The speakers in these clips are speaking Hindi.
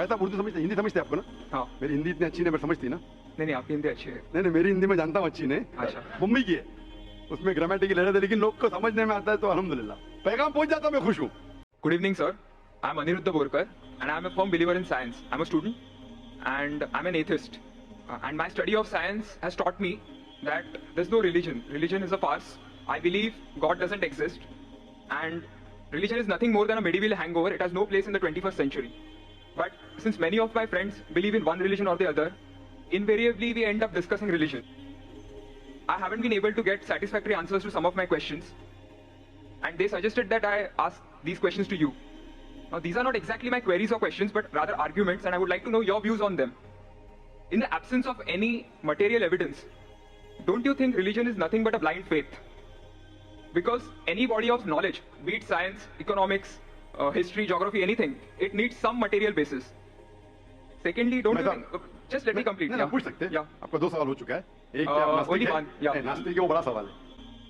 भाई साहब उर्दू समझते, हिंदी समझते आपको ना? हाँ। मेरी हिंदी इतनी अच्छी नहीं, पर समझती ना? नहीं नहीं, आपकी हिंदी अच्छी है। नहीं नहीं, मेरी हिंदी में जानता हूँ अच्छी नहीं। अच्छा। मुंबई की है, उसमें ग्रामेटिकल एरर है, लेकिन लोग को समझने में आता है तो अल्हम्दुलिल्लाह। पैगाम पहुंच जाता, मैं खुश हूँ। Good evening, sir. I'm Aniruddha Borkar, and I'm a firm believer in science. I'm a student, and I'm an atheist. And my study of science has taught me that there's no religion. Religion is a farce. I believe God doesn't exist, and religion is nothing more than a medieval hangover. It has no place in the 21st century. But since many of my friends believe in one religion or the other, invariably we end up discussing religion. I haven't been able to get satisfactory answers to some of my questions, and they suggested that I ask these questions to you. Now, these are not exactly my queries or questions, but rather arguments, and I would like to know your views on them. In the absence of any material evidence, don't you think religion is nothing but a blind faith? Because any body of knowledge, be it science, economics, history, geography, anything, it needs some material basis. Secondly, don't you think... Just let me complete. नहीं, पूछ सकते हैं। Yeah. आपका 2 सवाल हो चुका है। एक क्या आप नास्तिक only हैं? one, yeah. नहीं, नास्तिक है, वो बड़ा सवाल है।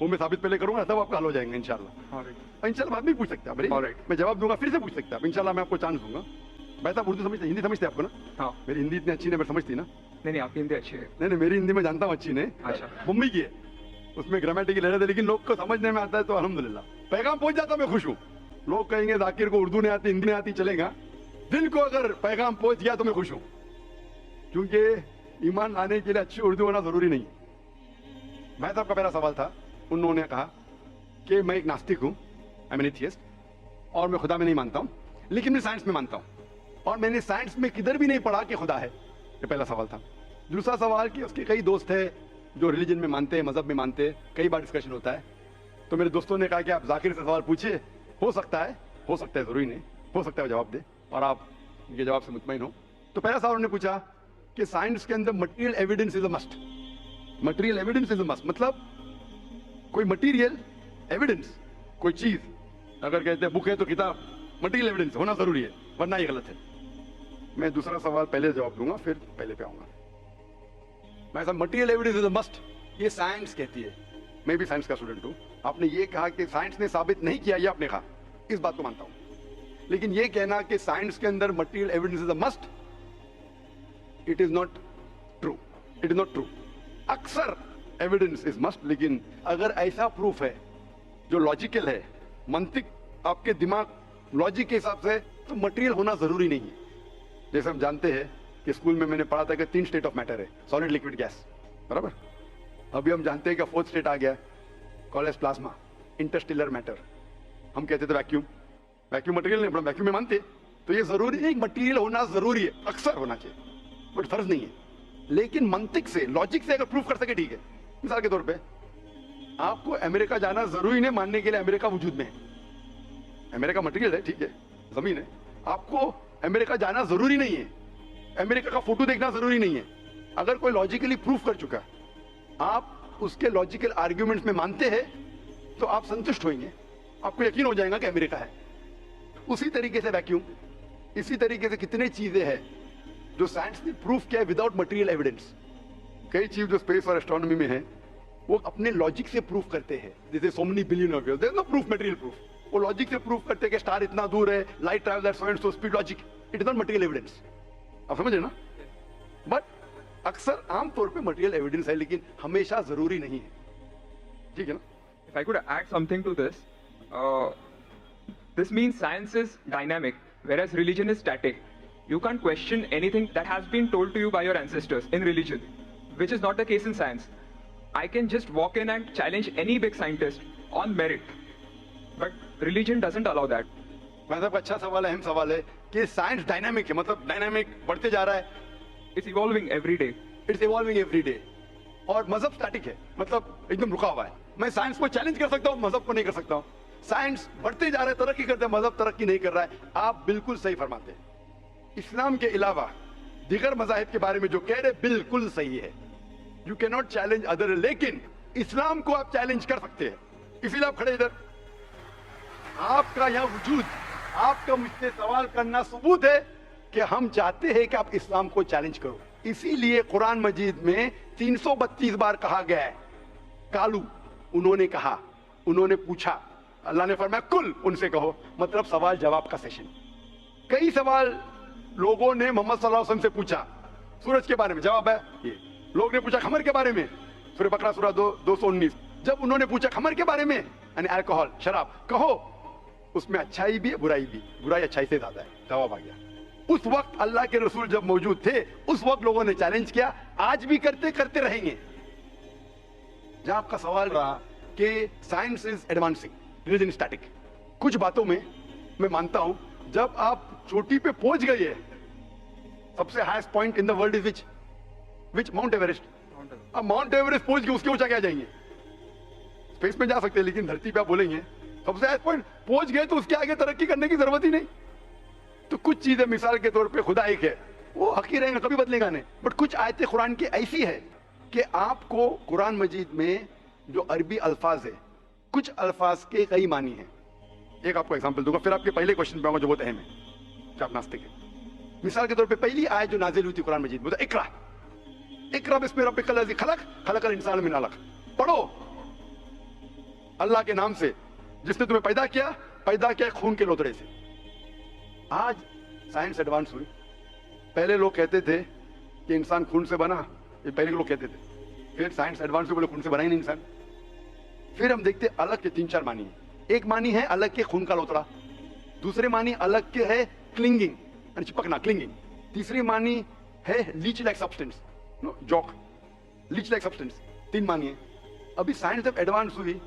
वो मैं साबित पहले करूंगा, तब आपका हल हो जाएंगे इंशाल्लाह। Alright. इंशाल्लाह बाद में पूछ सकते हैं आप। Alright. मैं जवाब दूंगा, फिर से पूछ सकते हैं आप। इंशाल्लाह मैं आपको चांस दूंगा। भाई साहब उर्दू समझते, हिंदी समझते आपको ना? हाँ। मेरी हिंदी इतनी अच्छी नहीं, पर समझती ना? नहीं नहीं, आपकी हिंदी अच्छी है। नहीं नहीं, मेरी हिंदी में जानता हूँ अच्छी नहीं। अच्छा। मुंबई की है, उसमें ग्रामेटिकल एरर है, लेकिन लोग को समझने में आता है तो अल्हम्दुलिल्लाह। पैगाम पहुंच जाता, मैं खुश हूँ। लोग कहेंगे जाकिर को उर्दू नहीं आती, हिंदी नहीं आती, चलेगा। दिल को अगर पैगाम पहुंच गया तो मैं खुश हूँ, क्योंकि ईमान लाने के लिए अच्छी उर्दू होना जरूरी नहीं। भाई साहब का पहला सवाल था, उन्होंने कहा कि मैं एक नास्तिक हूँ, आई एम एन एथियस्ट, और मैं खुदा में नहीं मानता हूँ, लेकिन मैं साइंस में मानता हूँ, और मैंने साइंस में किधर भी नहीं पढ़ा कि खुदा है। ये पहला सवाल था। दूसरा सवाल कि उसके कई दोस्त हैं जो रिलीजन में मानते हैं, मजहब में मानते हैं, कई बार डिस्कशन होता है, तो मेरे दोस्तों ने कहा कि आप जाकिर से सवाल पूछिए, हो सकता है जरूरी नहीं, हो सकता है वो जवाब दे और आप ये जवाब से मुतमईन हो। तो पहला सवाल उन्होंने पूछा कि साइंस के अंदर material evidence is a must. Material evidence is a must मतलब कोई मटेरियल एविडेंस, कोई चीज अगर कहते हैं बुक है तो किताब, मटेरियल एविडेंस होना जरूरी है, वरना ये गलत है। मैं दूसरा सवाल पहले जवाब दूंगा, फिर पहले पे आऊंगा। मैं सब material evidence is a must, ये साइंस कहती है। मैं भी साइंस का स्टूडेंट हूं। आपने ये कहा कि साइंस ने साबित नहीं किया, ये आपने कहा, इस बात को मानता हूं, लेकिन ये कहना कि साइंस के अंदर material evidence is a must, it is not true. It is not true. अक्सर एविडेंस इज मस्ट, लेकिन अगर ऐसा प्रूफ है जो लॉजिकल है, मंतिक आपके दिमाग लॉजिक के हिसाब से, तो मटेरियल होना जरूरी नहीं है। जैसे हम जानते हैं कि स्कूल में मैंने पढ़ा था कि 3 स्टेट ऑफ मैटर है, सॉलिड, लिक्विड, गैस, बराबर। अभी हम जानते हैं कि 4th स्टेट आ गया, कॉलेज प्लाज्मा, इंटरस्टेलर मैटर। हम कहते थे वैक्यूम, वैक्यूम मटेरियल नहीं, बड़ा वैक्यूम में मानते। तो ये जरूरी नहीं, मटेरियल होना जरूरी है, अक्सर होना चाहिए, बट फर्ज नहीं है। लेकिन मंतिक से, लॉजिक से अगर प्रूफ कर सके, ठीक है। मिसाल के तौर पे आपको अमेरिका जाना जरूरी नहीं मानने के लिए अमेरिका वजूद में है। अमेरिका मटेरियल है, ठीक है, जमीन है। आपको अमेरिका जाना जरूरी नहीं है, अमेरिका का फोटो देखना जरूरी नहीं है। अगर कोई लॉजिकली प्रूफ कर चुका, आप उसके लॉजिकल आर्ग्यूमेंट्स में मानते हैं, तो आप संतुष्ट होंगे, आपको यकीन हो जाएगा कि अमेरिका है। उसी तरीके से वैक्यूम, इसी तरीके से कितने चीजें हैं जो साइंस ने प्रूफ किया है विदाउट मटेरियल एविडेंस। कई चीज जो स्पेस और एस्ट्रोनॉमी में है, वो अपने लॉजिक से प्रूफ करते हैं, जैसे so many billion of years, there is no proof, material proof. वो लॉजिक से प्रूफ करते हैं कि स्टार इतना दूर है, light travel at so and so speed, logic, it is not material evidence. आप समझे ना? बट अक्सर आमतौर पे मटेरियल एविडेंस है, लेकिन हमेशा जरूरी नहीं है, ठीक है ना? If I could add something to this, this means science is dynamic, whereas religion is static. You can't question anything that has been told to you by your ancestors in religion, which is not the case in science. I can just walk in and challenge any big scientist on merit, but religion doesn't allow that. मतलब अच्छा सवाल है, अहम सवाल है कि साइंस डायनामिक है, मतलब डायनामिक बढ़ते जा रहा है, It's evolving every day. It's evolving every day. और मजहब स्टैटिक है, मतलब एकदम रुका हुआ है। मैं साइंस को चैलेंज कर सकता हूँ, मजहब को नहीं कर सकता हूँ। साइंस बढ़ते जा रहा है, तरक्की करते हैं, मजहब तरक्की नहीं कर रहा है। आप बिल्कुल सही फरमाते हैं। इस्लाम के अलावा दीगर मजाहिब के बारे में जो कह रहे बिल्कुल सही है। You can not challenge other, लेकिन इस्लाम को आप चैलेंज कर सकते हैं। इसीलिए आप खड़े इधर, आपका यहाँ वजूद, आपका मुझसे सवाल करना सबूत है कि हम चाहते हैं कि आप इस्लाम को चैलेंज करो। इसीलिए कुरान मजीद में 332 बार कहा गया है कालू, उन्होंने कहा, उन्होंने पूछा, अल्लाह ने फरमाया कुल, उनसे कहो, मतलब सवाल जवाब का सेशन। कई सवाल लोगों ने मोहम्मद सल्लल्लाहु अलैहि वसल्लम से पूछा सूरज के बारे में, जवाब है ये। लोग ने पूछा खमर के बारे में, सूरह बकरा सूरह 219। जब उन्होंने पूछा खमर के बारे में यानी अल्कोहल शराब, कहो उसमें अच्छाई भी है बुराई भी, बुराई अच्छाई से ज्यादा है, जवाब आ गया। उस वक्त अल्लाह के रसूल जब मौजूद थे उस वक्त लोगों ने चैलेंज किया, आज भी करते रहेंगे। जहां आपका सवाल रहा कि science is advancing, religion static, कुछ बातों में मैं मानता हूं जब आप चोटी पे पहुंच गए हैं, सबसे highest point in the world is which mount Everest. अब माउंट एवरेस्ट पहुंच गए, उसके ऊंचा क्या जाएंगे? स्पेस में जा सकते हैं लेकिन धरती पे आप बोलेंगे सबसे हाईएस्ट पॉइंट पहुंच गए तो उसके आगे तरक्की करने की जरूरत ही नहीं। तो कुछ चीजें मिसाल के तौर पे खुदा एक है, वो हक ही रहेगा, कभी बदलेगा नहीं। बट कुछ आयतें कुरान की ऐसी है कि आपको कुरान मजीद में जो अरबी अल्फाज है, कुछ अल्फाज के कई मानी है। एक आपको एग्जांपल दूंगा, फिर आपके पहले क्वेश्चन पे आऊंगा जो बहुत अहम है, कि आप नास्तिक है। मिसाल के तौर पे पहली आयत जो नाजिल हुई थी कुरान मजीद में, इकरा इकरा बिस्मि रब्बिकल लज़ी खलक खलकल इंसान मिन अलक। पढ़ो अल्लाह के नाम से जिसने तुम्हें पैदा किया खून के लोतड़े से। आज साइंस एडवांस हुई, पहले लोग कहते थे कि इंसान खून से बना, ये पहले लोग कहते थे, फिर साइंस एडवांस हुई, बोले खून से बना ही नहीं इंसान। फिर हम देखते अलग के 3-4 मानी है। एक मानी है अलग के खून का लोतड़ा, दूसरे मानी अलग के है क्लिंगिंग यानी चिपकना, क्लिंगिंग। तीसरी मानी है लीच लाइक सब्सटेंस, जॉक, लीच लाइक सब्सटेंस। 3 मानी है। अभी साइंस जब एडवांस हुई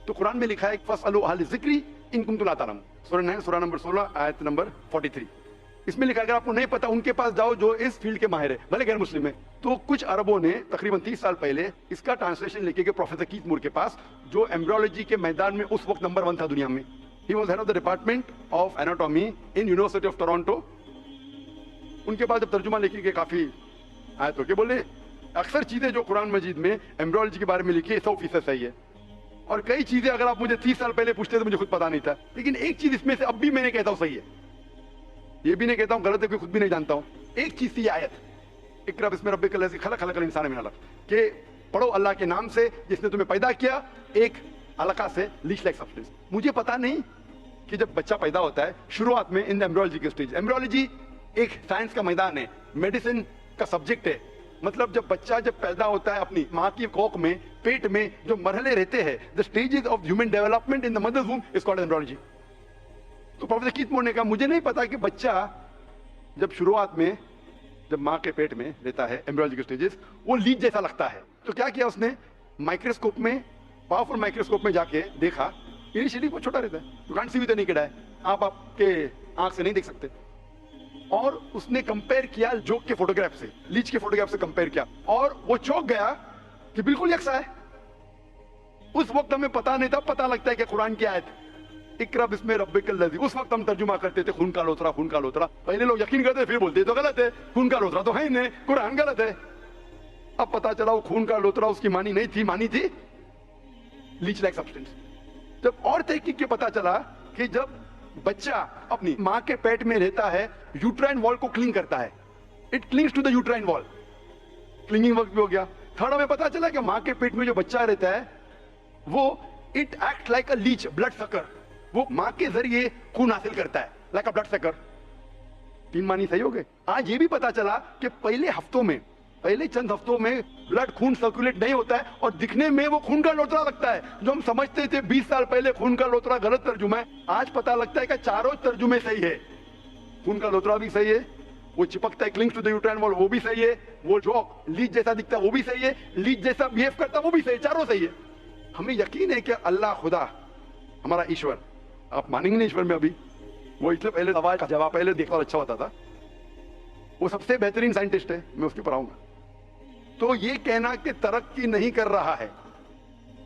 तो कुरान में लिखा है फसअलू अहल ज़िक्री इन कुंतुम ला तालमून, सूरह 9 सूरह नंबर 16 आयत नंबर 43। इसमें लिखा है अगर आपको नहीं पता उनके पास जाओ जो इस फील्ड के माहिर है, भले गैर मुस्लिम है। तो कुछ अरबों ने तकरीबन 30 साल पहले इसका ट्रांसलेशन लेके गए प्रोफेसर कीथ मूर के पास, जो एम्ब्रियोलॉजी के मैदान में उस वक्त नंबर 1 था दुनिया में। He was head of the department of anatomy in university of Toronto. उनके पास जब तर्जुमा लेके गए काफी आयतों के, बोले अक्सर चीजें जो कुरान मजीद में एम्ब्रियोलॉजी के बारे में लिखी है 100% सही है, और कई चीजें अगर आप मुझे 30 साल पहले पूछते तो मुझे खुद पता नहीं था। लेकिन एक चीज इसमें से अब भी मैंने कहता हूं सही है, ये भी नहीं कहता हूं गलत है, खुद भी नहीं जानता हूं। एक चीज थी आयत इकरा बिस्मि रब्बिकल लज़ी खलक खलकल इंसान मिन अलक, के पढ़ो अल्लाह के नाम से जिसने तुम्हें पैदा किया एक अलका से, लीच लाइक सब्सटेंस। मुझे पता नहीं कि जब बच्चा पैदा होता है शुरुआत में इन द एम्ब्रियोलॉजी के स्टेज, एम्ब्रियोलॉजी एक साइंस का मैदान है, मेडिसिन का सब्जेक्ट है। मतलब जब बच्चा जब पैदा होता है अपनी माँ की कोख में, पेट में जो मरहले रहते हैं, the stages of human development in the mother's womb is called embryology. तो प्रोफेसर कीथ मूर ने कहा मुझे नहीं पता कि बच्चा जब शुरुआत में जब माँ के पेट में रहता है, एम्ब्रियोलॉजी के स्टेजेस, वो लीच जैसा लगता है। तो क्या किया उसने, माइक्रोस्कोप में, पावरफुल माइक्रोस्कोप में जाके देखा, इनिशियली वो छोटा रहता है, you can't see with any kid I, आप आपके आंख से नहीं देख सकते। और उसने कंपेयर किया जोक के फोटोग्राफ से, लीच के फोटोग्राफ से कंपेयर किया, और वो चौंक गया कि बिल्कुल यकसा है। उस वक्त हमें पता नहीं था, पता लगता है कि कुरान की आयत इकरा बिस्मि रब्बिकल लज़ी, उस वक्त हम तर्जुमा करते थे खून का लोतरा, खून का लोतरा। पहले लोग यकीन करते फिर बोलते तो गलत है, खून का लोतरा तो है ही नहीं, कुरान गलत है। अब पता चला वो खून का लोतरा उसकी मानी नहीं थी, मानी थी लीच लाइक सब्सटेंस। जब और तहकीक के पता चला कि जब बच्चा अपनी माँ के पेट में रहता है, यूट्राइन वॉल को क्लीन करता है, it clings to the uterine wall, cleaning work भी हो गया। थर्ड हमें पता चला कि माँ के पेट में जो बच्चा रहता है वो it act like a leech, blood sucker, वो माँ के जरिए खून हासिल करता है, लाइक अ ब्लड सकर। 3 मानी सही हो गए। आज ये भी पता चला कि पहले चंद हफ्तों में ब्लड खून सर्कुलेट नहीं होता है और दिखने में वो खून का लोतरा लगता है। जो हम समझते थे 20 साल पहले खून का लोतरा गलत तर्जुमा है, आज पता लगता है कि चारों तर्जुमे सही है। खून का लोतरा भी सही है, वो चिपकता है clings to the uterine wall वो भी सही है, वो जो लीच जैसा दिखता है वो भी सही है, लीच जैसा बिहेव करता है वो भी सही है, चारों सही है। हमें यकीन है कि अल्लाह खुदा हमारा ईश्वर, आप मानेंगे नहीं ईश्वर में अभी, वो इसलिए पहले सवाल का जवाब पहले देखा और अच्छा होता था, वो सबसे बेहतरीन साइंटिस्ट है, मैं उसके ऊपर आऊंगा। तो ये कहना कि तरक्की नहीं कर रहा है,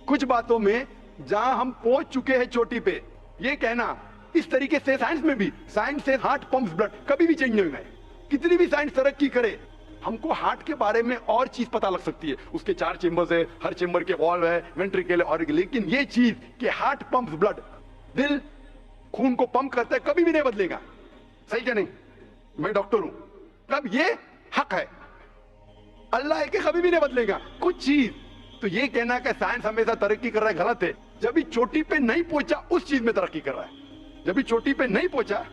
कुछ बातों में जहां हम पहुंच चुके हैं चोटी पे, ये कहना इस तरीके से साइंस में भी, साइंस से हार्ट पंप्स ब्लड, कभी भी चेंज नहीं होगा। कितनी भी साइंस तरक्की करे, हमको हार्ट के बारे में और चीज पता लग सकती है, उसके 4 चेंबर्स है, हर चेंबर के वॉल्व है, वेंट्रिकल है, और लेकिन ये चीज कि हार्ट पंप्स ब्लड, दिल खून को पंप करता है, कभी भी नहीं बदलेगा। सही क्या नहीं? मैं डॉक्टर हूं, तब ये हक है, अल्लाह है कि कभी भी नहीं बदलेगा कुछ चीज। तो ये कहना कि साइंस हमेशा तरक्की कर रहा है गलत है। जब भी चोटी पे नहीं पहुंचा उस चीज में तरक्की कर रहा है, जब भी चोटी पे नहीं पहुंचा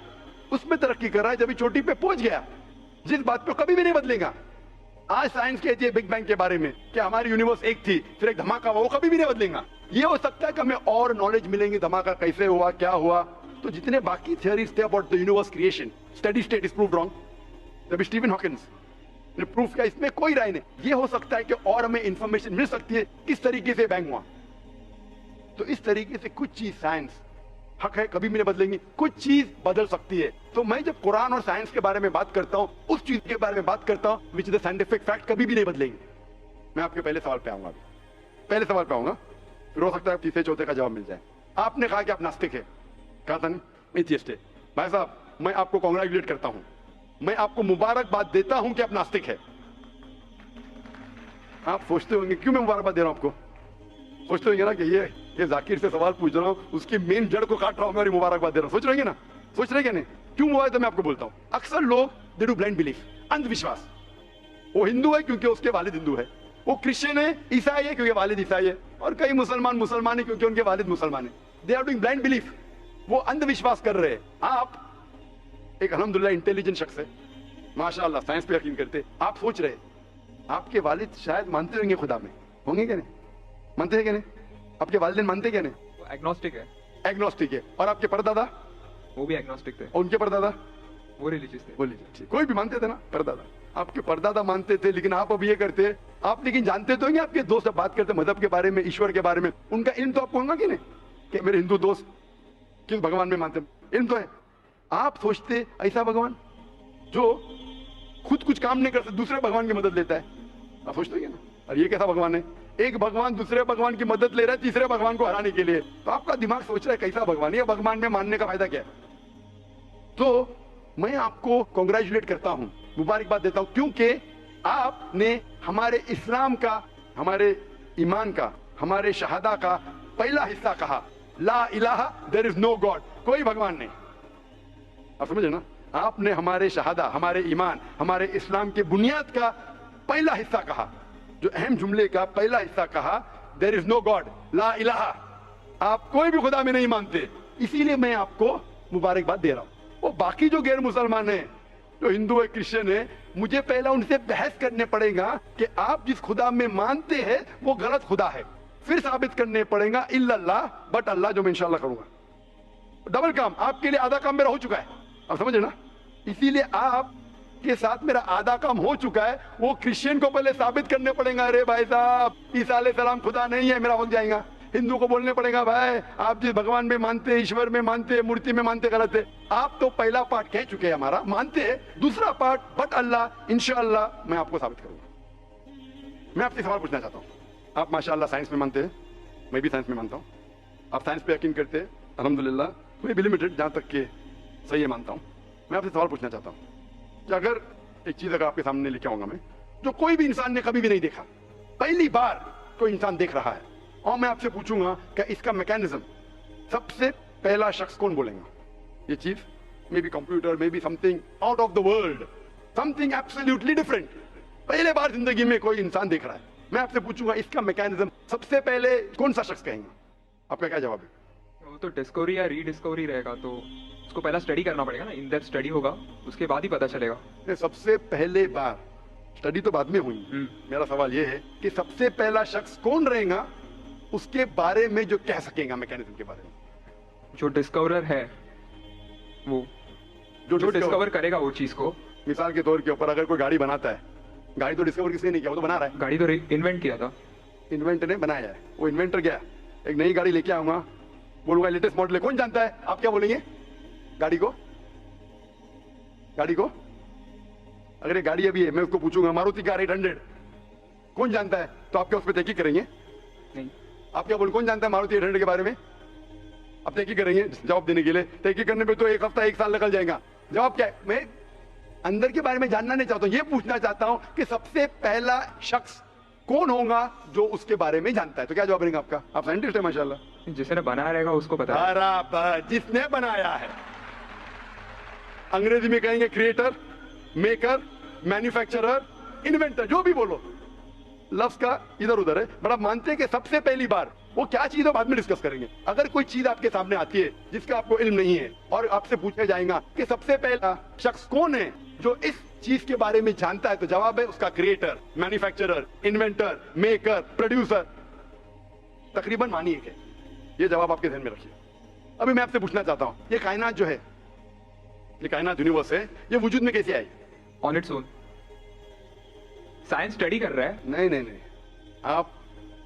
उसमें तरक्की कर रहा है, जब ये चोटी पे पहुंच गया, जिस बात पे कभी भी नहीं बदलेगा। आज साइंस कहती है बिग बैंग के बारे में कि हमारी यूनिवर्स एक थी, फिर एक धमाका हुआ, वो कभी भी नहीं बदलेगा। ये हो सकता है कि हमें और नॉलेज मिलेंगी, धमाका कैसे हुआ, क्या हुआ। तो जितने बाकी थियरीज थे about the universe creation, steady state is proved wrong, तभी स्टीफन हॉकिंस ने प्रूफ किया, इसमें कोई राय नहीं। ये हो सकता है कि और हमें इंफॉर्मेशन मिल सकती है किस तरीके से बैंग हुआ। तो इस तरीके से कुछ चीज साइंस हक है, कभी भी नहीं बदलेंगी, कुछ चीज बदल सकती है। तो मैं जब कुरान और साइंस के बारे में बात करता हूं, उस चीज के बारे में बात करता हूं विच द साइंटिफिक फैक्ट कभी भी नहीं बदलेंगे। मैं आपके पहले सवाल पे आऊंगा, पहले सवाल पे आऊंगा, फिर हो सकता है तीसरे चौथे का जवाब मिल जाए। आपने कहा कि आप नास्तिक है, कहा था नहीं एथियस्ट है। भाई साहब, मैं आपको कांग्रेचुलेट करता हूं, मैं आपको मुबारकबाद देता हूं कि आप नास्तिक है। आप सोचते होंगे क्यों मैं मुबारकबाद दे रहा हूं आपको, सोचते होंगे ना कि ये जाकिर से सवाल पूछ रहा हूं, उसकी मेन जड़ को काट रहा हूं और मुबारकबाद दे रहा हूं। सोच रहे हैं ना, सोच रहे क्या नहीं, क्यों मुबारक? तो मैं आपको बोलता हूं, अक्सर लोग दे डू ब्लाइंड बिलीफ, अंधविश्वास। वो हिंदू है क्योंकि उसके वालिद हिंदू है, वो क्रिश्चियन है, ईसाई है क्योंकि वालिद ईसाई है, और कई मुसलमान है क्योंकि उनके वालिद मुसलमान है। They are doing blind belief, वो अंधविश्वास कर रहे हैं। आप एक अल्हम्दुलिल्लाह इंटेलिजेंट शख्स है, माशाअल्लाह, साइंस पे यकीन करते। आप सोच रहे आपके वालिद शायद मानते होंगे खुदा में, होंगे क्या नहीं, मानते हैं क्या नहीं? आपके वालिदैन मानते क्या नहीं? वो एग्नोस्टिक है। एग्नोस्टिक है। और आपके परदादा? वो भी एग्नोस्टिक थे। और उनके परदादा? वो रिलीजियस थे। बोलिए, कोई भी मानते थे ना परदादा? आपके परदादा मानते थे, लेकिन आप अब ये करते, आप लेकिन जानते तो हैं आपके दोस्त जब बात करते मजहब के बारे में, ईश्वर के बारे में, उनका इल्म तो आपको होगा कि नहीं कि मेरे हिंदू दोस्त किस भगवान में मानते, इल्म तो है। आप सोचते ऐसा भगवान जो खुद कुछ काम नहीं करते, दूसरे भगवान की मदद लेता है, आप सोचते हैं ना? और ये कैसा भगवान है? एक भगवान दूसरे भगवान की मदद ले रहा है तीसरे भगवान को हराने के लिए। तो आपका दिमाग सोच रहा है कैसा भगवान है, भगवान में मानने का फायदा क्या है? तो मैं आपको कांग्रेचुलेट करता हूं, मुबारकबाद देता हूं, क्योंकि आपने हमारे इस्लाम का, हमारे ईमान का, हमारे शहादा का पहला हिस्सा कहा, ला इलाहा, देयर इज नो गॉड, कोई भगवान नहीं। आप समझे ना? आपने हमारे शहादा, हमारे ईमान, हमारे इस्लाम के बुनियाद का पहला हिस्सा कहा, जो अहम जुमले का पहला हिस्सा कहा, देयर इज नो गॉड, ला इलाहा। आप कोई भी खुदा में नहीं मानते, इसीलिए मैं आपको मुबारकबाद दे रहा हूं। वो बाकी जो गैर मुसलमान है, जो हिंदू है, क्रिश्चियन है, मुझे पहला उनसे बहस करने पड़ेगा कि आप जिस खुदा में मानते हैं वो गलत खुदा है, फिर साबित करने पड़ेगा इल्लल्लाह, बट अल्लाह, जो मैं इंशाल्लाह करूंगा। डबल काम, आपके लिए आधा काम मेरा हो चुका है, आप समझे ना? इसीलिए आप के साथ मेरा आधा काम हो चुका है। वो क्रिश्चियन को पहले साबित करने पड़ेगा, अरे भाई साहब ईसा अलैहिस्सलाम खुदा नहीं है, मेरा वक्त जाएगा। हिंदू को बोलने पड़ेगा, भाई आप जिस भगवान में मानते, ईश्वर में मानते, मूर्ति में मानते, गलत है। आप तो पहला पार्ट कह चुके हैं हमारा, मानते हैं। दूसरा पार्ट, बट अल्लाह, इंशाअल्लाह मैं आपको साबित करूंगा। मैं आपसे सवाल पूछना चाहता हूँ, आप माशाअल्लाह साइंस में मानते हैं, मैं भी साइंस में मानता हूँ, आप साइंस पे यकीन करते हैं, अल्हम्दुलिल्लाह, मैं भी लिमिटेड जहाँ तक के सही है मानता हूँ। मैं आपसे सवाल पूछना चाहता हूँ कि अगर एक चीज अगर आपके सामने लेके आऊंगा मैं, जो कोई भी इंसान ने कभी भी नहीं देखा, पहली बार कोई इंसान देख रहा है, और मैं आपसे पूछूंगा कि इसका मैकेनिज्म, सबसे पहला शख्स कौन बोलेगा? ये चीज may be computer, may be something out of the world, something absolutely different, पहले बार जिंदगी में कोई इंसान देख रहा है। मैं आपसे पूछूंगा इसका मैकेनिज्म सबसे पहले कौन सा शख्स कहेंगे? आपका क्या जवाब है? वो तो डिस्कवरी या रीडिस्कवरी रहेगा, तो उसको पहला स्टडी करना पड़ेगा ना, इन डेप्थ स्टडी होगा, उसके बाद ही पता चलेगा। सबसे पहले बार स्टडी तो बाद में हुई, मेरा सवाल ये है कि सबसे पहला शख्स कौन रहेगा उसके बारे में जो कह सकेगा मैकेनिज्म के बारे में? जो डिस्कवरर है, वो जो डिस्कवर करेगा वो चीज को। मिसाल के तौर के ऊपर अगर कोई गाड़ी बनाता है, गाड़ी तो डिस्कवर किसने नहीं किया, वो तो बना रहा है। गाड़ी तो इन्वेंट किया था, इन्वेंटर ने बनाया है। वो इन्वेंटर गया, एक नई गाड़ी लेके आऊंगा, बोलूंगा लेटेस्ट मॉडल है, कौन जानता है? आप क्या बोलेंगे? गाड़ी को, गाड़ी को अगर ये गाड़ी अभी है, मैं उसको पूछूंगा मारुति कार 800 कौन जानता है, तो आप क्या उस पर तहकीक करेंगे? नहीं। आप क्या बोल, कौन जानता है मारुति 800 के बारे में? आप तहकीक करेंगे जवाब देने के लिए? तहकीक करने पे तो एक हफ्ता एक साल निकल जाएगा। जवाब क्या है? मैं अंदर के बारे में जानना नहीं चाहता हूं, ये पूछना चाहता हूं कि सबसे पहला शख्स कौन होगा जो उसके बारे में जानता है। तो क्या जवाब रहेगा आपका? आप साइंटिस्ट है माशाल्लाह। जिसने बनाया रहेगा उसको पता है। बराबर, जिसने बनाया है। अंग्रेजी में कहेंगे क्रिएटर, मेकर, मैन्युफैक्चरर, इन्वेंटर, जो भी बोलो, लफ्ज का इधर उधर है। बट आप मानते हैं कि सबसे पहली बार वो क्या चीज है बाद में डिस्कस करेंगे। अगर कोई चीज आपके सामने आती है जिसका आपको इल्म नहीं है और आपसे पूछा जाएगा कि सबसे पहला शख्स कौन है जो इस चीज के बारे में जानता है, तो जवाब है उसका creator, manufacturer, inventor, maker, producer. तकरीबन मानिए कि ये जवाब आपके ध्यान में रखिए। अभी मैं आपसे पूछना चाहता हूं, ये कायनात जो है, ये कायनात यूनिवर्स है, ये वजूद में कैसे आई? On its own. Science study कर रहा है। नहीं नहीं नहीं,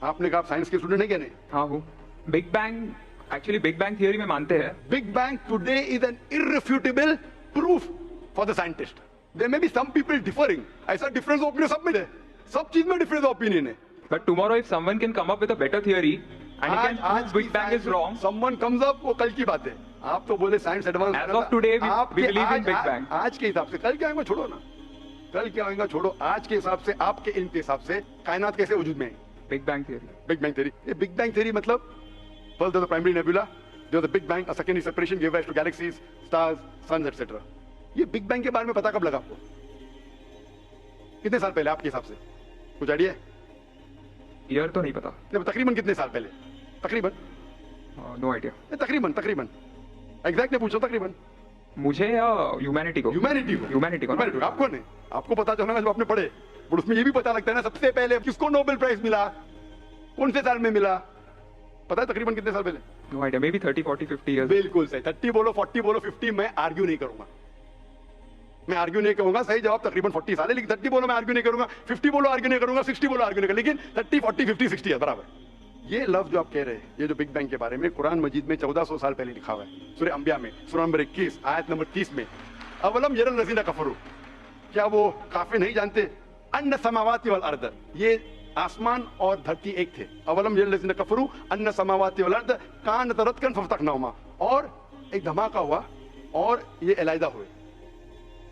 आपने कहा आप साइंस के स्टूडेंट नहीं, क्या नहीं? हाँ हूँ। Big bang, actually big bang theory में मानते हैं। Big bang today is an irrefutable proof for the scientist. There may be some people differing, ऐसा डिफरेंस ओपिनियन सब में है, सब चीज में डिफरेंस ओपिनियन है। But tomorrow if someone can come up with a better theory and he can prove Big Bang is wrong. Someone comes up, वो कल की बात है। आप तो बोले science advance. As of today we believe in Big Bang. आज के हिसाब से, कल क्या आएगा छोड़ो ना, कल क्या आएगा छोड़ो, आज के हिसाब से, आपके इल्म के हिसाब से कायनात कैसे वजूद में है? Big Bang theory. Big bang theory. ये बिग बैंग थ्योरी मतलब फर्स्ट द प्राइमरी नेबुला, जो the big bang, a secondary separation give rise to galaxies, stars, suns etcetera. ये बिग बैंग के बारे में पता कब लगा आपको? कितने साल पहले आपके हिसाब से? कुछ आइडिया है? ईयर तो नहीं पता। तकरीबन कितने साल पहले? तकरीबन नो आइडिया। तकरीबन एग्जैक्ट नहीं पूछो, तकरीबन। मुझे या ह्यूमैनिटी को? ह्यूमैनिटी को। आपको नहीं, आपको पता चलना जब आपने पढ़े, और उसमें ये भी पता लगता है ना सबसे पहले किसको नोबेल प्राइज मिला, कौन से साल में मिला, पता है तकरीबन कितने साल पहले? No idea, maybe 30, 40, 50 years. बिल्कुल सही। 30 बोलो, 40 बोलो, 50, मैं आर्ग्यू नहीं करूंगा, मैं आर्ग्यू नहीं करूंगा। सही जवाब तकरीबन 40 साल है, लेकिन 30 बोलो मैं आर्ग्यू नहीं करूंगा, 50 बोलो आर्ग्यू नहीं करूंगा, 60 बोलो आर्ग्यू नहीं करूंगा, लेकिन 30, 40, 50, 60 है बराबर। ये लफ्ज जो आप कह रहे हैं, ये जो बिग बैंग के बारे में कुरान मजीद में 1400 साल पहले लिखा हुआ है, सूरह अंबिया में, सूरह नंबर 21 आयत नंबर 30 में, अवलम यरल लज़ीना कफरू, क्या वो काफिर नहीं जानते, अन्ना समावाति वल अर्द, ये आसमान और धरती एक थे। अवलम यरल लज़ीना कफरू अन्ना समावाति वल अर्द कानत रतकन फफतकनाहुमा, और एक धमाका हुआ और ये अलहदा हुए।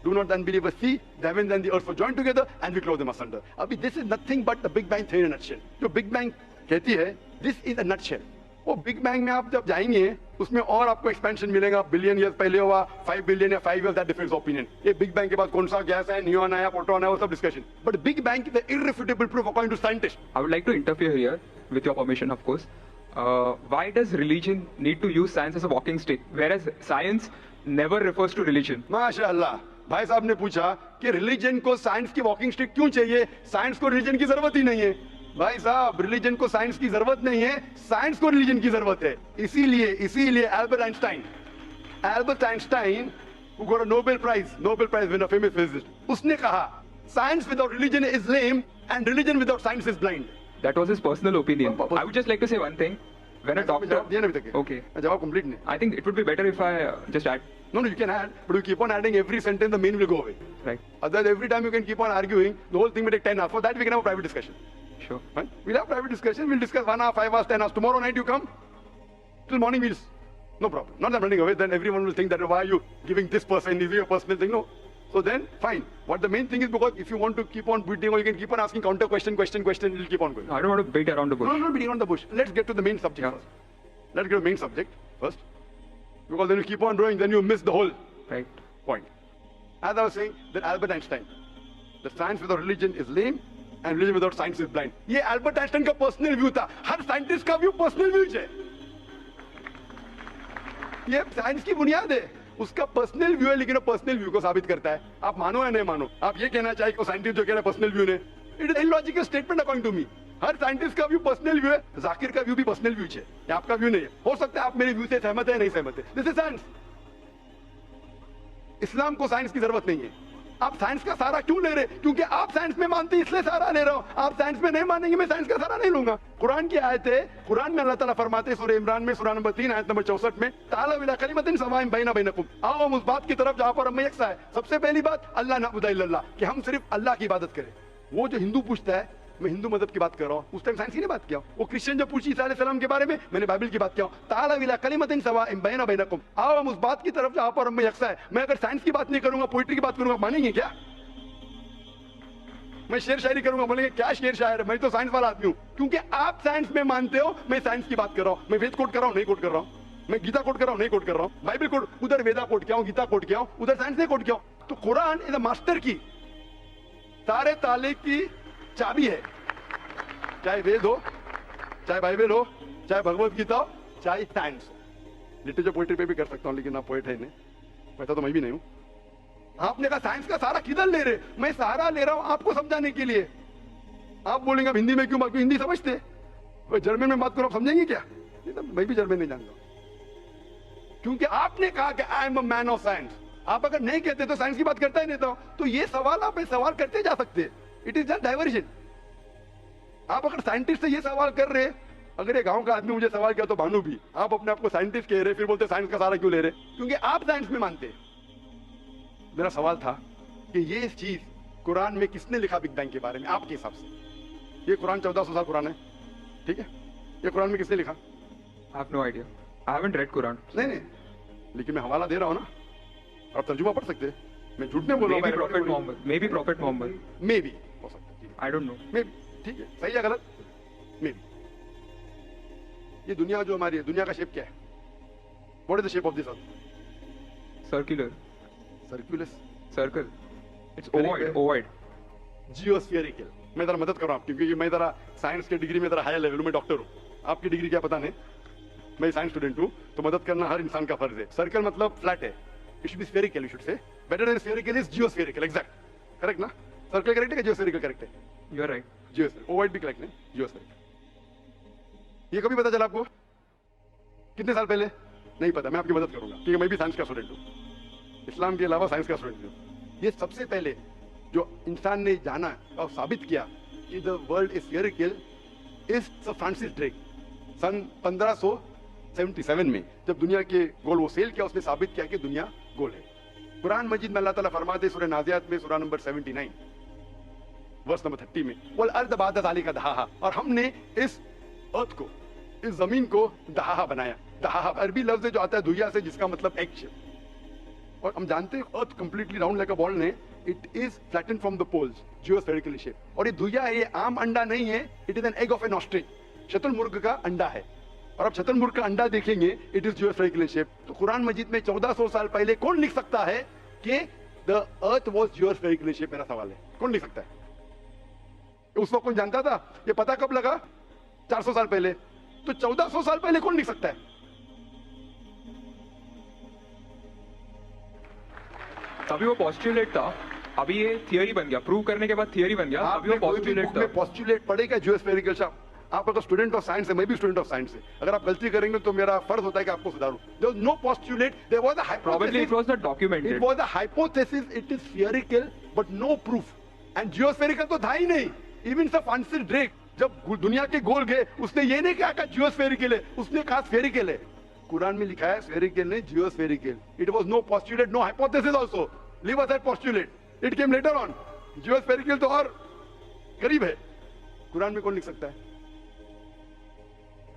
Do not then believe see the heavens and the earth were joined together and we close them asunder. अभी this is nothing but the Big Bang theory in a nutshell. जो Big Bang कहती है, this is a nutshell. वो Big Bang में आप जब जाएंगे, उसमें और आपको एक्सपेंशन मिलेगा, बिलियन ईयर्स पहले हुआ, 5 बिलियन या 5 years, that difference opinion. ये Big Bang के बाद कौन सा गैस है, न्यूट्रॉन आया, प्रोटॉन आया, वो सब discussion. But Big Bang is the irrefutable proof according to scientists. I would like to interfere here, with your permission, of course. Why does religion need to use science as a walking stick, whereas science never refers to religion? माशाअल्लाह, भाई साहब ने पूछा कि रिलीजन को साइंस की वॉकिंग स्टिक क्यों चाहिए, साइंस को रिलीजन की जरूरत ही नहीं है। भाई साहब, रिलीजन को साइंस की जरूरत नहीं है, साइंस को रिलीजन की जरूरत है। इसीलिए Albert Einstein who got a Nobel Prize winner, famous physicist, उसने कहा science without religion is lame and religion without science is blind. That was his personal opinion. I would just like to say one thing. When a doctor, okay, जवाब कंप्लीट नहीं। I think it would be better if I just add. No, you can add, but you keep on adding every sentence, the meaning will go away. Right. Otherwise, every time you can keep on arguing, the whole thing will take 10 hours. For that, we can have a private discussion. Sure. Right? We'll have private discussion. We'll discuss 1 hour, 5 hours, 10 hours. Tomorrow night you come. Till morning we'll. No problem. Not that I'm running away. Then everyone will think that why are you giving this person? Is it your personal thing? No. So then, fine. What the main thing is, because if you want to keep on beating, or you can keep on asking counter question, we'll keep on going. I don't want to beat around the bush. No, beating around the bush. Let's get to the main subject first. Let's get to the main subject first. Because then you keep on going, then you miss the whole point. As I was saying, that Albert Einstein, the science without religion is lame and religion without science is blind. ये Albert Einstein का पर्सनल व्यू था। हर साइंटिस्ट का व्यू पर्सनल व्यू है। ये साइंस की बुनियाद है, उसका पर्सनल व्यू है, लेकिन वो पर्सनल व्यू को साबित करता है। आप मानो या नहीं मानो, आप ये कहना चाहिए कि साइंटिस्ट जो कह रहे हैं पर्सनल व्यू ने, it is illogical statement according to me. हर साइंटिस्ट का व्यू पर्सनल व्यू है, जाकिर का व्यू भी पर्सनल व्यू है, ये आपका व्यू नहीं है। हो सकता है आप मेरे व्यू से सहमत है, नहीं सहमत है, दिस इज साइंस। इस्लाम को साइंस की जरूरत नहीं है। आप साइंस का सारा क्यों ले रहे? क्योंकि आप साइंस में मानते हैं, इसलिए सारा ले रहा हूं। आप साइंस में नहीं मानेंगे, मैं साइंस का सारा नहीं लूंगा। कुरान की आयत है, कुरान में अल्लाह ताला फरमाते हैं, सूरह इमरान में सूरह नंबर 3 आयत नंबर 64 में, ताला इला कलिमतिन सवाइन बैना बैनकुम, आओ हम उस बात की तरफ जहां पर हम यकसा है। सबसे पहली बात, अल्लाह नअबुदु इल्लल्लाह, कि हम सिर्फ अल्लाह की इबादत करें। वो जो हिंदू पूछता है, मैं हिंदू मदद की बात कर रहा हूँ, उस टाइम साइंस की नहीं बात किया। वो क्रिश्चियन जो पूछी ईसा अलैहिस्सलाम के बारे में, मैंने बाइबल की बात किया। ताला इला कलिमतिन सवाइन बैना बैनकुम, आओ हम उस बात की तरफ जहां पर हम यकसा है। मैं अगर साइंस की बात नहीं करूंगा, पोइट्री की बात करूंगा, मानेंगे क्या? मैं शेर शायरी करूंगा, बोलेंगे क्या शेर शायर है, मैं तो साइंस वाला आदमी हूं। क्योंकि आप साइंस में मानते हो, मैं साइंस की बात कर रहा हूं। मैं वेद कोट कर रहा हूं, नहीं कोट कर रहा हूं। मैं गीता कोट कर रहा हूं, नहीं कोट कर रहा हूं। बाइबल कोट, उधर वेदा कोट किया हूं, गीता कोट किया हूं, उधर साइंस नहीं कोट किया हूं। तो कुरान इज अ मास्टर की, सारे ताले की चाबी है। चाहे वेद हो, चाहे बाइबल हो, चाहे भगवत गीता हो चाहे साइंस हो। लिटरेचर पोइट्री पे भी कर सकता हूँ, लेकिन आप पोइट है नहीं, वैसा तो मैं भी नहीं हूँ। आपने कहा साइंस का सहारा किधर ले रहे, मैं सहारा ले रहा हूं आपको समझाने के लिए। आप बोलेंगे अब हिंदी में क्यों, बाकी हिंदी समझते, कोई जर्मन में बात करो आप समझेंगे क्या? नहीं तो मैं भी जर्मन नहीं जानता, क्योंकि आपने कहा कि I am a man of science. आप अगर नहीं कहते तो साइंस की बात करता ही नहीं था, तो ये सवाल आप सवाल करते जा सकते, इट इज जस्ट डाइवर्जन। आप अगर साइंटिस्ट से ये सवाल कर रहे, अगर ये गांव का आदमी मुझे सवाल किया तो भानु भी, आप अपने आप को साइंटिस्ट कह रहे, फिर बोलते साइंस का सहारा क्यों ले रहे? क्योंकि आप साइंस में मानते। मेरा सवाल था कि ये चीज कुरान में किसने लिखा बिग बैंग के बारे में आपके हिसाब से? ये कुरान 1400 साल पुराना है, ठीक है? ये कुरान में किसने लिखा? I have no idea. I haven't read Quran. नहीं, लेकिन मैं हवाला दे रहा हूं ना, आप तर्जुमा पढ़ सकते हैं। मैं झूठ नहीं बोल रहा हूं। Maybe Prophet Muhammad. Maybe Prophet Muhammad. मे भी हो सकता है, I don't know. मे भी, ठीक है, सही है गलत? मे भी। ये दुनिया जो हमारी है, दुनिया का शेप क्या है? What is the shape of this earth? Circular. सर्कुलस, Circle. It's Correct. ovoid. Ovoid. जियोस्फेरिकल। मैं जरा मदद कर रहा हूं क्योंकि मैं जरा साइंस के डिग्री में जरा हाई लेवल में डॉक्टर हूं, आपकी डिग्री क्या पता नहीं, मैं साइंस स्टूडेंट हूं, तो मदद करना हर इंसान का फर्ज है। सर्कल मतलब फ्लैट है, it should be spherical, you should say better than spherical is geospherical, exact, correct ना? सर्कल करेक्ट है कि जियोस्फेरिकल करेक्ट है? You are right. Geospherical, ovoid भी करेक्ट है, जियोस्फेरिकल। ये कभी पता चला आपको? कितने साल पहले? नहीं पता, मैं आपकी मदद करूंगा क्योंकि मैं भी साइंस का स्टूडेंट हूं, इस्लाम के अलावा साइंस का स्टूडेंट हूं। ये सबसे पहले जो इंसान ने जाना और साबित किया कि the world is spherical is sir Francis Drake. सन 1577 में जब दुनिया के गोल वो सेल किया, उसने साबित किया कि दुनिया गोल है। कुरान मजीद में अल्लाह ताला फरमाते सूरह नाज़ियात में सूरह नंबर 79 वर्स नंबर 30 में, वल अर्द बाद ज़ालिका दहाहा, और हमने इस अर्थ को, इस जमीन को दहाहा बनाया। दहाहा अरबी लफ्ज है जो आता है दुहिया से, जिसका मतलब एग शेप। और हम जानते हैं earth completely round like a ball ने, it is flattened from the poles, geospherical shape. और ये दुहिया है, ये आम अंडा नहीं है, it is an egg of an ostrich, शतुरमुर्ग का अंडा है। और आप शतुरमुर्ग का अंडा देखेंगे, इट इज जियोस्फेरिकल शेप। तो कुरान मजीद में 1400 साल पहले कौन लिख सकता है कि द अर्थ वाज जियोस्फेरिकल शेप? मेरा सवाल है, कौन लिख सकता है? उस वक्त कौन जानता था? ये पता कब लगा? 400 साल पहले। तो 1400 साल पहले कौन लिख सकता है? अभी वो पोस्टुलेट था, अभी ये थियरी बन गया, प्रूव करने के बाद थियरी बन गया, अभी वो पोस्टुलेट था। पोस्टुलेट पढ़ेगा जियोस्फेरिकल शेप। आप अगर स्टूडेंट ऑफ साइंस है, मैं भी स्टूडेंट ऑफ साइंस है, अगर आप गलती करेंगे तो मेरा फर्ज होता है कि आपको सुधारूं। There was no postulate, there was a Probably it was not documented. It was a hypothesis, it is theoretical but no proof. And geospherical तो था ही नहीं। इवन सर फ्रांसिस ड्रेक जब दुनिया के गोल गए, उसने ये नहीं कहा कि जियोस्फेरिकल है, उसने कहा स्फेरिकल है। कुरान में लिखा है स्फेरिकल नहीं, geospherical. It was no postulate, no hypothesis also. Leave aside postulate, it came later on. Geospherical तो और करीब है। कुरान में कौन लिख सकता है?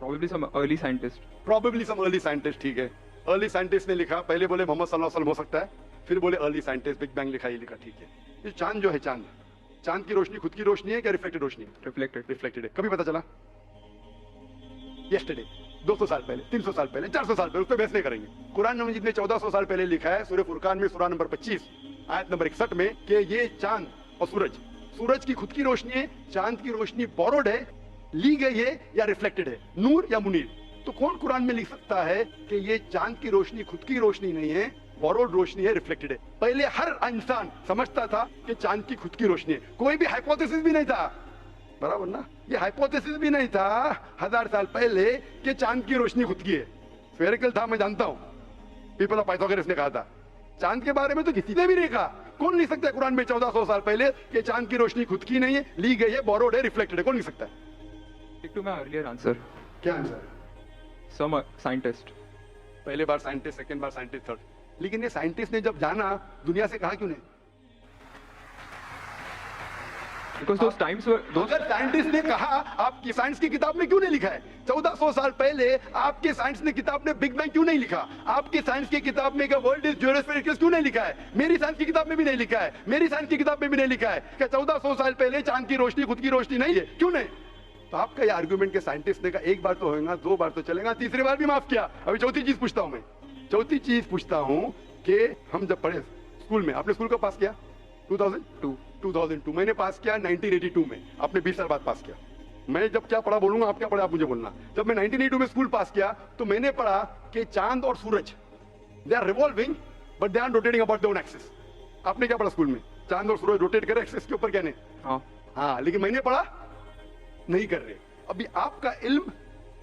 Probably some early scientist. Probably some early scientist, ठीक है। अर्ली साइंटिस्ट ने लिखा, पहले बोले मोहम्मद सल्लल्लाहु अलैहि वसल्लम हो सकता है, फिर बोले अर्ली साइंटिस्ट, बिग बैंग लिखा, ये लिखा, ठीक है। ये चांद जो है, चांद की रोशनी खुद की रोशनी है क्या रिफ्लेक्टेड रोशनी है? Reflected. रिफ्लेक्टेड है। कभी पता चला? यस्टरडे, 200 साल पहले, 300 साल पहले, 400 साल पहले, उस पर बहस नहीं करेंगे। कुरान मजीद में 1400 साल पहले लिखा है सूरह फुरकान में सूरह नंबर 25 आयत नंबर 61 में कि ये चांद और सूरज की खुद की रोशनी है, चांद की रोशनी बोरोड है, ली गई है या रिफ्लेक्टेड है, नूर या मुनीर। तो कौन कुरान में लिख सकता है कि ये चांद की रोशनी खुद की रोशनी नहीं है, बोरोड रोशनी है, रिफ्लेक्टेड है? पहले हर इंसान समझता था कि चांद की खुद की रोशनी है, कोई भी हाइपोथेसिस भी नहीं था, बराबर ना? ये हाइपोथेसिस भी नहीं था 1000 साल पहले कि चांद की रोशनी खुद की है। स्फेरिकल था, मैं जानता हूं, पीपल ऑफ पाइथागोरस ने कहा था। चांद के बारे में तो किसी ने भी नहीं कहा। कौन लिख सकता है कुरान में 1400 साल पहले कि चांद की रोशनी खुद की नहीं है, ली गई है, बोरोड है, रिफ्लेक्टेड है? कौन लिख सकता है? Stick to my earlier answer. क्या आंसर? Some scientist. पहले बार साइंटिस्ट, सेकंड बार साइंटिस्ट, थर्ड। लेकिन ये साइंटिस्ट ने जब जाना, दुनिया से कहा क्यों नहीं? Because those times were those. अगर साइंटिस्ट ने कहा, आपकी साइंस की किताब में क्यों नहीं लिखा है? 1400 साल पहले आपके साइंस ने किताब में बिग बैंग क्यों नहीं लिखा? आपके साइंस की किताब में वर्ल्ड इज जियोस्फेरिकल क्यों नहीं लिखा है? मेरी साइंस की किताब में भी नहीं लिखा है, मेरी साइंस की किताब में भी नहीं लिखा है कि 1400 साल पहले चांद की रोशनी खुद की रोशनी नहीं है। क्यों नहीं? तो आपका ये आर्गुमेंट के साइंटिस्ट ने कहा एक बार तो होगा, 2 बार तो चलेगा, तीसरी बार भी माफ किया। अभी चौथी चीज पूछता हूं मैं, चौथी चीज पूछता हूं कि हम जब पढ़े स्कूल में, आपने स्कूल कब पास किया? 2002। मैंने पास किया 1982 में, आपने 20 साल बाद पास किया। मैं जब क्या पढ़ा बोलूंगा, आप क्या पढ़ा आप मुझे बोलना। जब मैं 1982 में स्कूल पास किया तो मैंने पढ़ा कि चांद और सूरज they are revolving but they are rotating about their own axis. आपने क्या पढ़ा स्कूल में? चांद और सूरज रोटेट करे एक्सिस के ऊपर, क्या नहीं? हाँ, लेकिन मैंने पढ़ा नहीं कर रहे। अभी आपका इल्म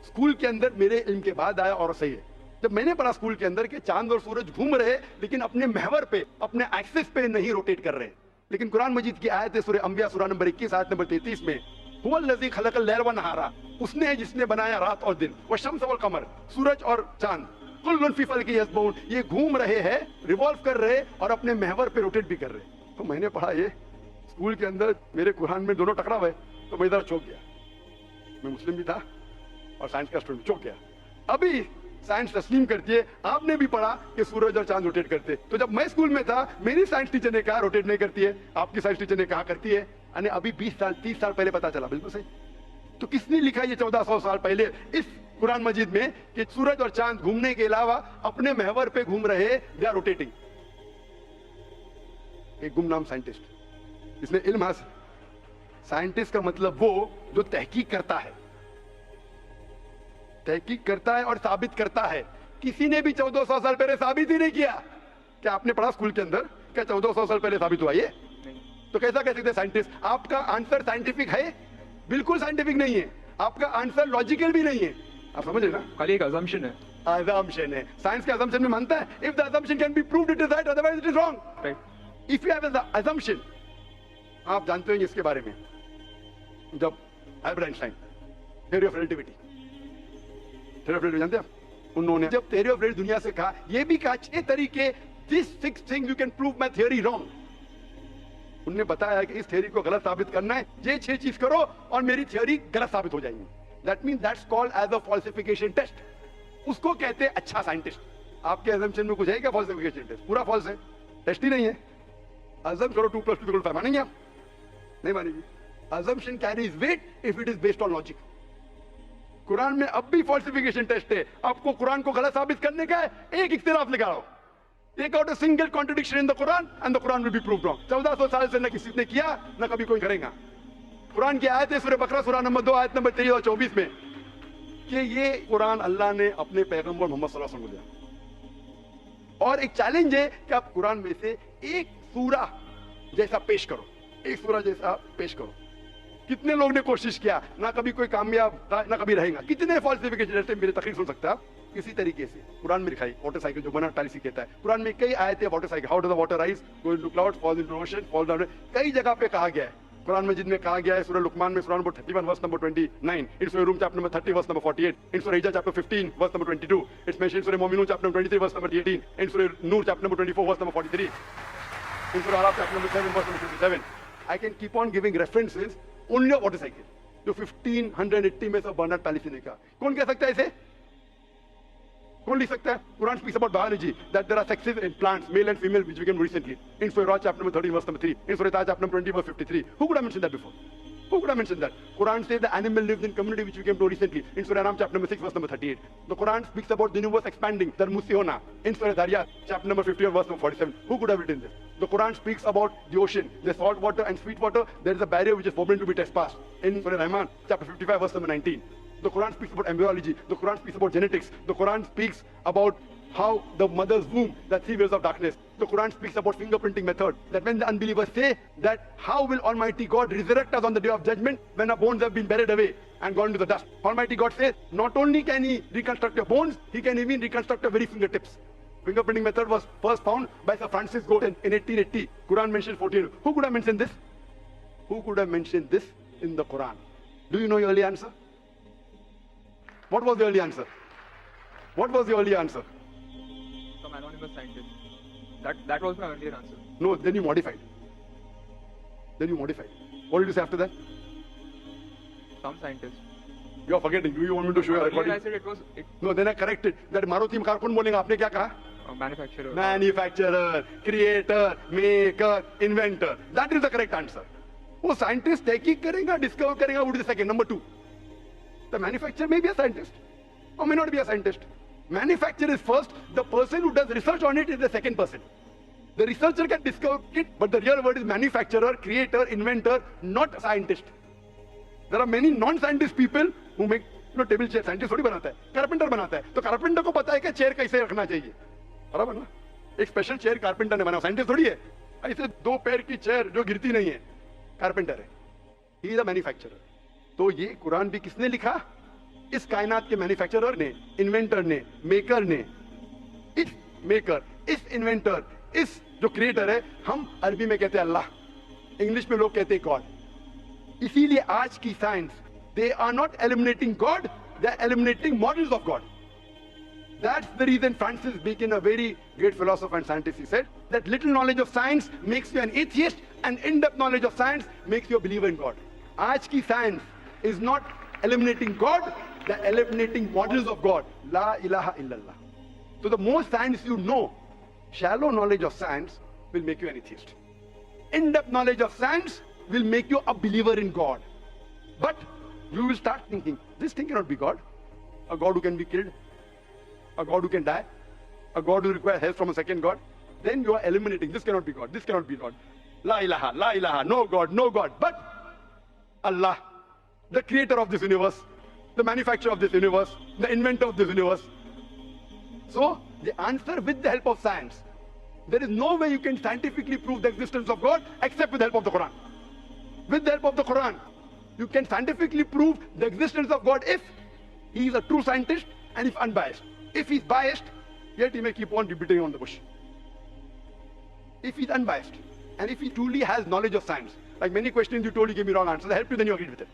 स्कूल के अंदर मेरे इल्म के बाद आया और सही है। जब मैंने पढ़ा स्कूल के अंदर कि चांद और सूरज घूम रहे लेकिन अपने महवर पे, अपने एक्सिस पे नहीं रोटेट कर रहे। लेकिन कुरान मजीद की आयत है सूरह अंबिया सूरह नंबर 21 आयत नंबर 33 में, हुवल्लज़ी खलक़ल लैल व नहारा, उसने है जिसने बनाया रात और दिन, व शम्स वल कमर, सूरज और चांद, कुल्लुन फी फल्किन यस्बहून, ये घूम रहे हैं, रिवॉल्व कर रहे और अपने महवर पे रोटेट भी कर रहे। तो मैंने पढ़ा ये स्कूल के अंदर, मेरे कुरान में दोनों टकरा हुए, तो मैं इधर चौंक गया। मैं मुस्लिम भी था और साइंस का स्टूडेंट, चौंक गया। अभी साइंस तस्लीम करती है, आपने भी पढ़ा कि सूरज और चांद रोटेट करते। तो जब मैं स्कूल में था मेरी साइंस टीचर ने कहा रोटेट नहीं करती है, आपकी साइंस टीचर ने कहा करती है। यानी अभी 20 साल 30 साल पहले पता चला। बिल्कुल सही। तो किसने लिखा ये 1400 साल पहले इस कुरान मजीद में कि सूरज और चांद घूमने के अलावा अपने महवर पे घूम रहे, दे आर रोटेटिंग। एक गुमनाम साइंटिस्ट, इसने इल्म हासिल। साइंटिस्ट का मतलब वो जो तहकीक करता है, तहकीक करता है और साबित करता है। किसी ने भी 1400 साल पहले साबित ही नहीं किया। क्या आपने पढ़ा स्कूल के अंदर क्या 1400 साल पहले साबित हुआ ये? तो कैसा कह सकते हैं साइंटिस्ट? आपका आंसर साइंटिफिक है? बिल्कुल साइंटिफिक नहीं है। आपका आंसर लॉजिकल भी नहीं है। आप समझ रहे ना? खाली एक assumption है। assumption है। साइंस के assumption में मानता है if the assumption can be proved it is right, otherwise it is wrong. Right. If you have an assumption, आप जानते होंगे इसके बारे में, जब Albert Einstein theory of relativity, जानते हैं आप? उन्होंने जब थ्योरी ऑफ रिलेटिविटी दुनिया से कहा, ये भी कहा 6 तरीके, this 6 things you can prove my theory wrong. उन्होंने बताया कि इस थ्योरी को गलत साबित करना है, ये 6 चीज करो और मेरी थ्योरी गलत साबित हो जाएगी। That means that's called as a falsification test. उसको कहते हैं अच्छा साइंटिस्ट। आपके assumption में कुछ है क्या फॉल्सिफिकेशन टेस्ट? पूरा फॉल्स है, टेस्ट ही नहीं है। अज़म करो 2 + 2 = 5, मानेंगे आप? नहीं मानेंगे। assumption carries weight if it is based on logic. Quran में अब भी फॉल्सिफिकेशन टेस्ट है। आपको कुरान को गलत साबित करने का है, एक इख्तिलाफ निकालो, take out a single contradiction in the Quran and the Quran will be proved wrong. 1400 साल से न किसी ने किया न कभी कोई करेगा। कुरान की आयत है सूरह बकरा सूरह नंबर 2 आयत नंबर 23 और 24 में कि ये कुरान अल्लाह ने अपने पैगंबर मोहम्मद सल्लल्लाहु अलैहि वसल्लम को दिया। और एक चैलेंज है कि आप कुरान में से एक सूरा जैसा पेश करो, एक सूरा जैसा पेश करो। कितने लोग ने कोशिश किया, ना कभी कोई कामयाब था ना कभी रहेगा। कितने फॉल्सिफिकेशन मेरी तकरीर सुन सकते हैं आप किसी तरीके से। कुरान में लिखा है मोटरसाइकिल जो बना टाली कहता है। कुरान में कई आयतें water cycle, how do the water rise, go into clouds, fall into ocean, fall down, कई जगह पे कहा गया है। कुरान मजीद में कहा गया है सूरह लुकमान में सूरह number 31 verse number 29, in Surah Rum chapter number 30 verse number 48, in Surah Hijr chapter 15 verse number 22, it's mention Surah Muminun chapter number 23 verse number 18, in Surah Noor chapter number 24 verse number 43, in Surah Araf chapter number 7 verse number 57। I can keep on giving references only of water cycle जो 1580 में से बर्नार्ड पैलिसी ने कहा। कौन कह सकता है इसे? कौन लिख सकता है? Quran speaks about biology that there are sexes in plants, male and female, which we came recently in Surah chapter number 13 verse number 3, in Surah chapter number 20 verse 53. Who could have mentioned that before? Who could have mentioned that? Quran says the animal lives in community, which we came to recently in Surah Ram chapter number 6 verse number 38. The Quran speaks about the universe expanding, the Musiona, in Surah Dariyat chapter number 50 verse number 47. Who could have written this? The Quran speaks about the ocean, the salt water and sweet water. There is a barrier which is forbidden to be trespassed in Surah Rahman chapter 55 verse number 19. The Quran speaks about embryology. The Quran speaks about genetics. The Quran speaks about how the mother's womb, the 3 waves of darkness. The Quran speaks about fingerprinting method. That when the unbelievers say that how will Almighty God resurrect us on the day of judgment when our bones have been buried away and gone into the dust? Almighty God says not only can He reconstruct your bones, He can even reconstruct your very fingertips. Fingerprinting method was first found by Sir Francis Galton in 1880. Quran mentions 14. Who could have mentioned this? Who could have mentioned this in the Quran? Do you know your early answer? What was the early answer? What was the early answer? Some anonymous scientist. That was my earlier answer. No, then you modified. What did you say after that? Some scientist. You are forgetting. Do you want me to show you a Earlier recording? I said it was No, then I corrected. That Maruti car कौन बोलेगा? आपने क्या कहा? a manufacturer. Manufacturer, creator, maker, inventor. That is the correct answer. वो साइंटिस्ट तहकीक करेगा, डिस्कवर करेगा, would be the second. Number 2. The manufacturer may be a scientist or may not be a scientist. Manufacturer is first. The person who does research on it is the second person. The researcher can discover it, but the real word is manufacturer, creator, inventor, not scientist. There are many non-scientist people who make table chair. Scientist थोड़ी बनाता है, कारपेंटर बनाता है. तो कारपेंटर को पता है कि चेयर कैसे रखना चाहिए, बराबर ना. एक स्पेशल चेयर कारपेंटर ने बनाया, साइंटिस्ट थोड़ी है. ऐसे 2 पैर की चेयर जो गिरती नहीं है, कारपेंटर है. He is the manufacturer. तो ये कुरान भी किसने लिखा? इस कायनात के मैन्युफैक्चरर ने, इन्वेंटर ने, मेकर ने. इस मेकर, इस इन्वेंटर, इस जो क्रिएटर है, हम अरबी में कहते हैं अल्लाह, इंग्लिश में लोग कहते हैं गॉड. इसीलिए आज की science, they are not eliminating God, they are eliminating models of God. That's the reason Francis Bacon, a very great philosopher and scientist, he said that little knowledge of science makes you an atheist and in-depth knowledge of science makes you a believer in God. Aaj ki science is not eliminating God, they are eliminating models of God. La ilaha illallah. So the more science you know, shallow knowledge of science will make you an atheist. In-depth knowledge of science will make you a believer in God. But you will start thinking, this thing cannot be God. A God who can be killed, a God who can die, a God who requires help from a second God. Then you are eliminating, this cannot be God, this cannot be God. La ilaha, no God, no God. But Allah, the creator of this universe, the manufacturer of this universe, the inventor of this universe. So, the answer with the help of science. There is no way you can scientifically prove the existence of God except with the help of the Quran. With the help of the Quran, you can scientifically prove the existence of God if he is a true scientist and if unbiased. If he's biased, yet he may keep on beating on the bush. If he's unbiased, and if he truly has knowledge of science, like many questions you told, you gave me wrong answers, I helped you, then you agreed with it.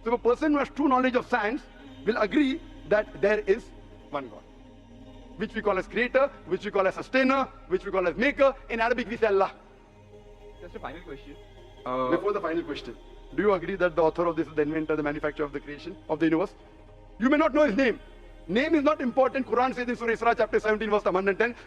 So if a person who has true knowledge of science will agree that there is one God, which we call as creator, which we call as sustainer, which we call as maker. In Arabic we say Allah. Just a final question. Before the final question, do you agree that the author of this is the inventor, the manufacturer of the creation of the universe? You may not know his name. Name is not important. Quran says in Surah Isra chapter 17 verse 110,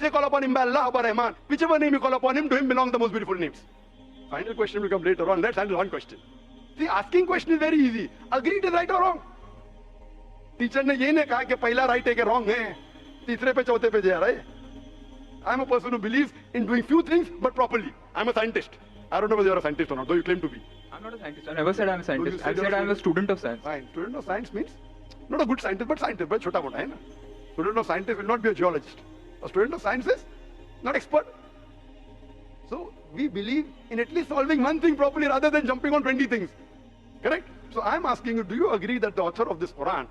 Say call upon him by Allah or by Rahman. Whichever name you call upon him, to him belong the most beautiful names. Final question will come later on. Let's handle one question. See, asking question is very easy. Agree it is right or wrong. Teacher ने ये नहीं कहा कि पहला right है कि wrong है, तीसरे पे चौथे पे जा रहा है. I'm a person who believes in doing few things but properly. I'm a scientist. I don't know whether you're a scientist or not, though you claim to be. I'm not a scientist. I never said I'm a scientist. I said I'm a student of science. Fine. Student of science means not a good scientist, but scientist. But chota mota hai na. Student of scientist will not be a geologist. A student of science is not expert. So we believe in at least solving one thing properly rather than jumping on 20 things. Correct? So I'm asking you, do you agree that the author of this Quran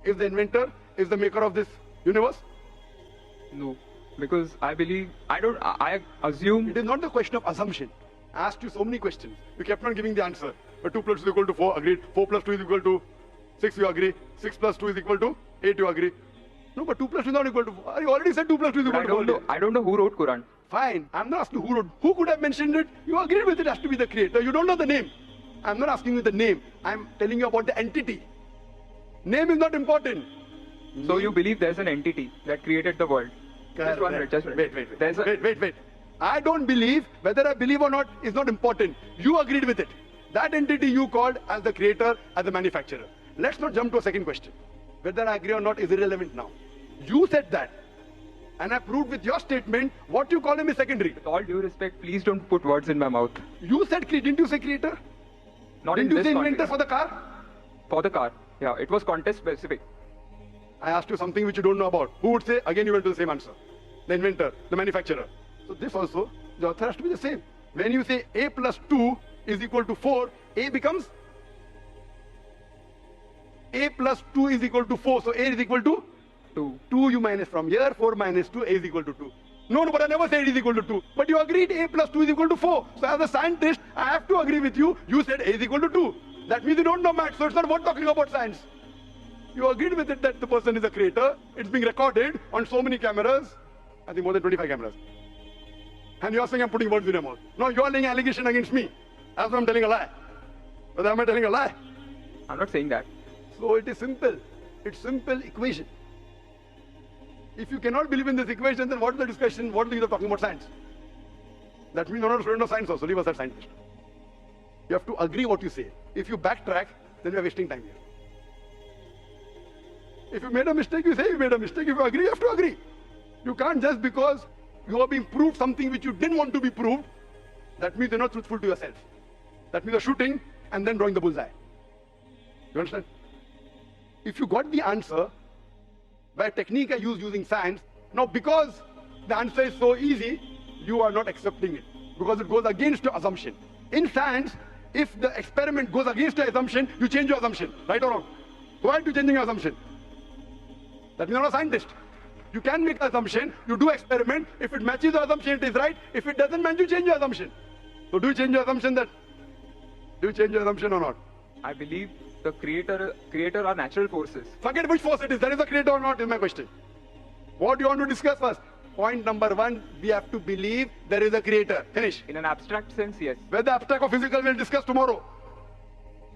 is the inventor, is the maker of this universe? No. Because I believe, I assume... It is not the question of assumption. I asked you so many questions. You kept on giving the answer. But 2 plus 2 is equal to 4, agreed. 4 plus 2 is equal to 6, you agree. 6 plus 2 is equal to 8, you agree. No, but 2 plus 2 is not equal to 4. You already said 2 plus 2 is equal to 4. I don't know who wrote Quran. Fine. I'm not asking who wrote. Who could have mentioned it? You agreed with it has to be the creator. You don't know the name. I'm not asking you the name. I'm telling you about the entity. Name is not important. So you believe there's an entity that created the world? Just one minute, just one minute. Wait. I don't believe, whether I believe or not is not important. You agreed with it. That entity you called as the creator, as the manufacturer. Let's not jump to a second question. Whether I agree or not is irrelevant now. You said that. And I proved with your statement, what you call him is secondary. With all due respect, please don't put words in my mouth. You said, didn't you say creator? Not didn't in you this say inventor context. for the car? For the car. Yeah, it was context specific. I asked you something which you don't know about. Who would say? Again, you went to the same answer. The inventor, the manufacturer. So this also, the author has to be the same. When you say A plus 2 is equal to 4, A becomes A plus 2 is equal to 4. So A is equal to 2. 2 you minus from here, 4 minus 2, A is equal to 2. No, but I never said it is equal to 2. But you agreed A plus 2 is equal to 4. So as a scientist, I have to agree with you. You said A is equal to 2. That means you don't know maths, so it's not worth talking about science. You agreed with it that the person is a creator. It's being recorded on so many cameras. I think more than 25 cameras. And you're saying I'm putting words in your mouth. No, you're laying allegation against me. As if I'm telling a lie. Whether am I telling a lie? I'm not saying that. So it is simple. It's simple equation. If you cannot believe in this equation, then what is the discussion? What are you talking about science? That means you're not a student of science also. Leave us as scientist. You have to agree what you say. If you backtrack, then you're wasting time here. If you made a mistake, you say you made a mistake. If you agree, you have to agree. You can't just because you are being proved something which you didn't want to be proved, that means you're not truthful to yourself. That means you're shooting and then drawing the bullseye. You understand? If you got the answer by a technique I use using science, now because the answer is so easy, you are not accepting it because it goes against your assumption. In science, if the experiment goes against your assumption, you change your assumption, right or wrong? Why are you changing your assumption? That means you're not a scientist. You can make an assumption, you do experiment, if it matches your assumption, it is right. If it doesn't match, you change your assumption. So do you change your assumption or not? I believe the creator are natural forces. Forget which force it is, there is a creator or not is my question. What do you want to discuss first? Point number one, we have to believe there is a creator. Finish. In an abstract sense, yes. Whether abstract or physical we'll discuss tomorrow.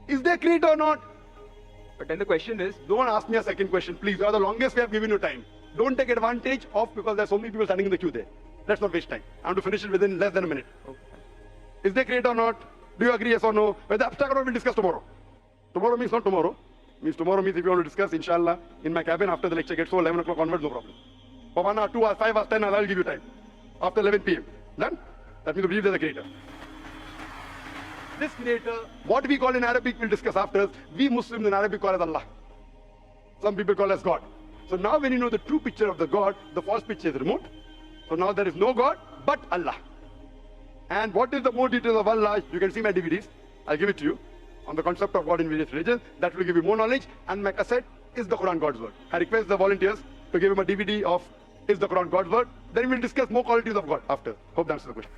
Is there creator or not? But then the question is, Don't ask me a second question, please. You are the longest we have given you time. Don't take advantage of because there are so many people standing in the queue there. Let's not waste time. I want to finish it within less than a minute. okay. Is there creator or not? Do you agree, yes or no? Whether abstract or not, we'll discuss tomorrow. Tomorrow means not tomorrow. Tomorrow means if you want to discuss, inshallah, in my cabin after the lecture gets so 11 o'clock onwards, no problem. For 1 hour, 2 hours, 5 hours, 10 hours, I will give you time. After 11 p.m. Done? That means you believe there's a creator. This creator, what we call in Arabic, we'll discuss after. We Muslims in Arabic call as Allah. Some people call as God. So now when you know the true picture of the God, the false picture is removed. So now there is no God but Allah. And what is the more details of Allah? You can see my DVDs. I'll give it to you on the concept of God in various religions. That will give you more knowledge. And my cassette is the Quran God's word. I request the volunteers to give him a DVD of Is the Quran God's word? Then we'll discuss more qualities of God after. Hope that answers the question.